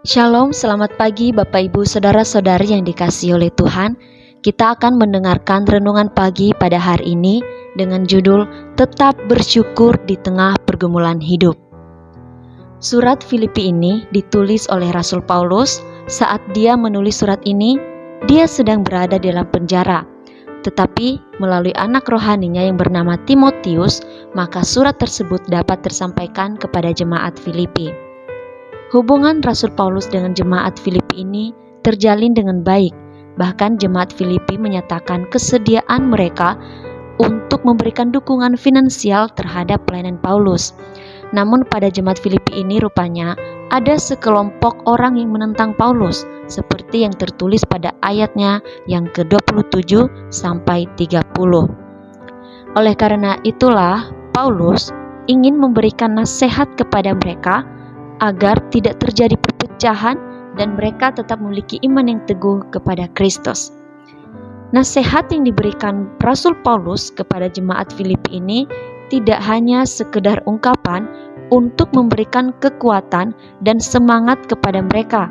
Shalom, selamat pagi Bapak Ibu Saudara-saudari yang dikasihi oleh Tuhan. Kita akan mendengarkan renungan pagi pada hari ini dengan judul Tetap Bersyukur di Tengah Pergumulan Hidup. Surat Filipi ini ditulis oleh Rasul Paulus. Saat dia menulis surat ini, dia sedang berada dalam penjara. Tetapi melalui anak rohaninya yang bernama Timotius, maka surat tersebut dapat tersampaikan kepada jemaat Filipi. Hubungan Rasul Paulus dengan jemaat Filipi ini terjalin dengan baik. Bahkan jemaat Filipi menyatakan kesediaan mereka untuk memberikan dukungan finansial terhadap pelayanan Paulus. Namun pada jemaat Filipi ini rupanya ada sekelompok orang yang menentang Paulus, seperti yang tertulis pada ayatnya yang ke-27 sampai 30. Oleh karena itulah Paulus ingin memberikan nasihat kepada mereka agar tidak terjadi perpecahan dan mereka tetap memiliki iman yang teguh kepada Kristus. Nasihat yang diberikan Rasul Paulus kepada jemaat Filipi ini tidak hanya sekedar ungkapan untuk memberikan kekuatan dan semangat kepada mereka,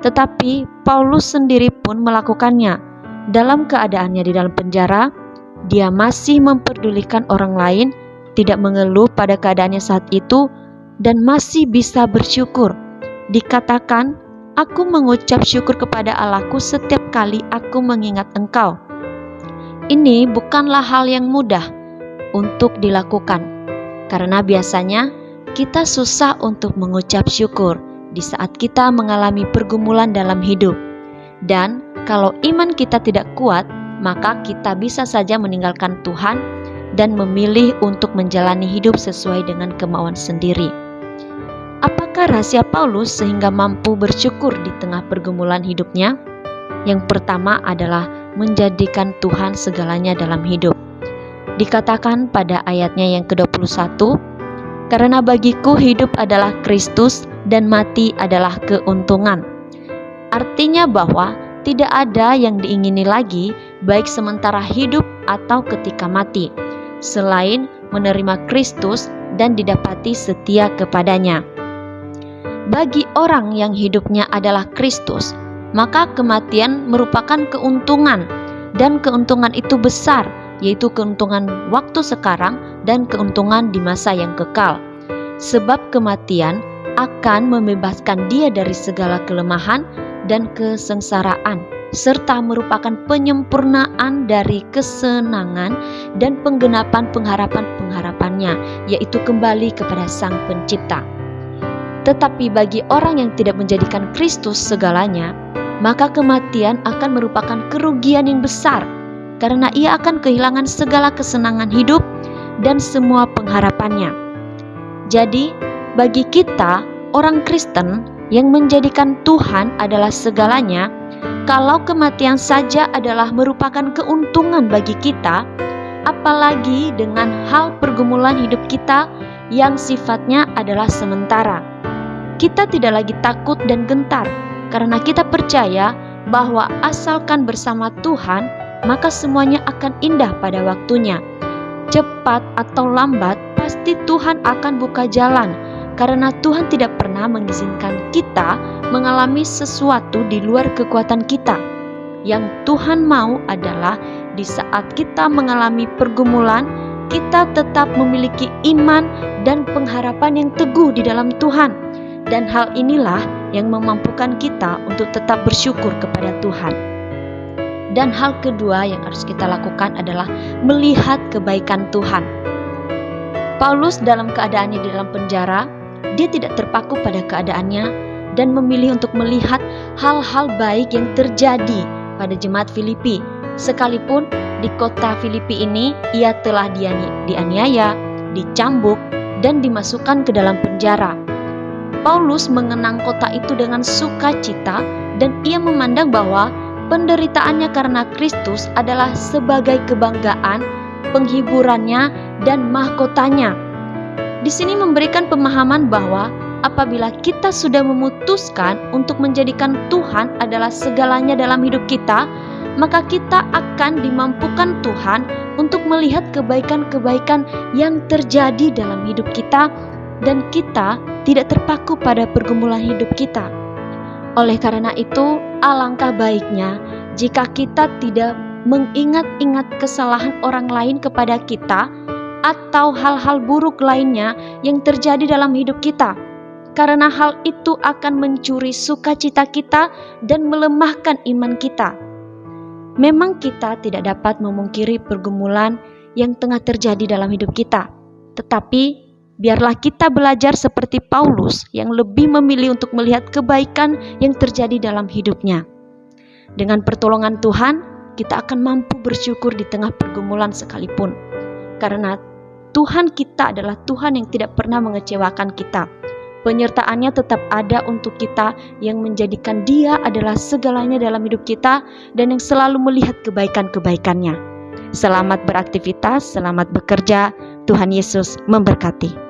tetapi Paulus sendiri pun melakukannya. Dalam keadaannya di dalam penjara, dia masih memperdulikan orang lain, tidak mengeluh pada keadaannya saat itu, dan masih bisa bersyukur. Dikatakan, aku mengucap syukur kepada Allahku setiap kali aku mengingat Engkau. Ini bukanlah hal yang mudah untuk dilakukan, karena biasanya kita susah untuk mengucap syukur di saat kita mengalami pergumulan dalam hidup. Dan kalau iman kita tidak kuat, maka kita bisa saja meninggalkan Tuhan dan memilih untuk menjalani hidup sesuai dengan kemauan sendiri. Apakah rahasia Paulus sehingga mampu bersyukur di tengah pergumulan hidupnya? Yang pertama adalah menjadikan Tuhan segalanya dalam hidup. Dikatakan pada ayatnya yang ke-21, karena bagiku hidup adalah Kristus dan mati adalah keuntungan. Artinya bahwa tidak ada yang diingini lagi baik sementara hidup atau ketika mati, selain menerima Kristus dan didapati setia kepadanya. Bagi orang yang hidupnya adalah Kristus, maka kematian merupakan keuntungan, dan keuntungan itu besar, yaitu keuntungan waktu sekarang dan keuntungan di masa yang kekal. Sebab kematian akan membebaskan dia dari segala kelemahan dan kesengsaraan, serta merupakan penyempurnaan dari kesenangan dan penggenapan pengharapan-pengharapannya, yaitu kembali kepada Sang Pencipta. Tetapi bagi orang yang tidak menjadikan Kristus segalanya, maka kematian akan merupakan kerugian yang besar, karena ia akan kehilangan segala kesenangan hidup dan semua pengharapannya. Jadi, bagi kita, orang Kristen yang menjadikan Tuhan adalah segalanya, kalau kematian saja adalah merupakan keuntungan bagi kita, apalagi dengan hal pergumulan hidup kita yang sifatnya adalah sementara. Kita tidak lagi takut dan gentar, karena kita percaya bahwa asalkan bersama Tuhan, maka semuanya akan indah pada waktunya. Cepat atau lambat, pasti Tuhan akan buka jalan, karena Tuhan tidak pernah mengizinkan kita mengalami sesuatu di luar kekuatan kita. Yang Tuhan mau adalah di saat kita mengalami pergumulan, kita tetap memiliki iman dan pengharapan yang teguh di dalam Tuhan. Dan hal inilah yang memampukan kita untuk tetap bersyukur kepada Tuhan. Dan hal kedua yang harus kita lakukan adalah melihat kebaikan Tuhan. Paulus dalam keadaannya di dalam penjara, dia tidak terpaku pada keadaannya dan memilih untuk melihat hal-hal baik yang terjadi pada jemaat Filipi. Sekalipun di kota Filipi ini ia telah dianiaya, dicambuk, dan dimasukkan ke dalam penjara. Paulus mengenang kota itu dengan sukacita dan ia memandang bahwa penderitaannya karena Kristus adalah sebagai kebanggaan, penghiburannya, dan mahkotanya. Di sini memberikan pemahaman bahwa apabila kita sudah memutuskan untuk menjadikan Tuhan adalah segalanya dalam hidup kita, maka kita akan dimampukan Tuhan untuk melihat kebaikan-kebaikan yang terjadi dalam hidup kita, dan kita tidak terpaku pada pergumulan hidup kita. Oleh karena itu, alangkah baiknya jika kita tidak mengingat-ingat kesalahan orang lain kepada kita atau hal-hal buruk lainnya yang terjadi dalam hidup kita. Karena hal itu akan mencuri sukacita kita dan melemahkan iman kita. Memang kita tidak dapat memungkiri pergumulan yang tengah terjadi dalam hidup kita. Tetapi biarlah kita belajar seperti Paulus yang lebih memilih untuk melihat kebaikan yang terjadi dalam hidupnya. Dengan pertolongan Tuhan, kita akan mampu bersyukur di tengah pergumulan sekalipun. Karena Tuhan kita adalah Tuhan yang tidak pernah mengecewakan kita. Penyertaannya tetap ada untuk kita yang menjadikan Dia adalah segalanya dalam hidup kita dan yang selalu melihat kebaikan-kebaikannya. Selamat beraktivitas, selamat bekerja. Tuhan Yesus memberkati.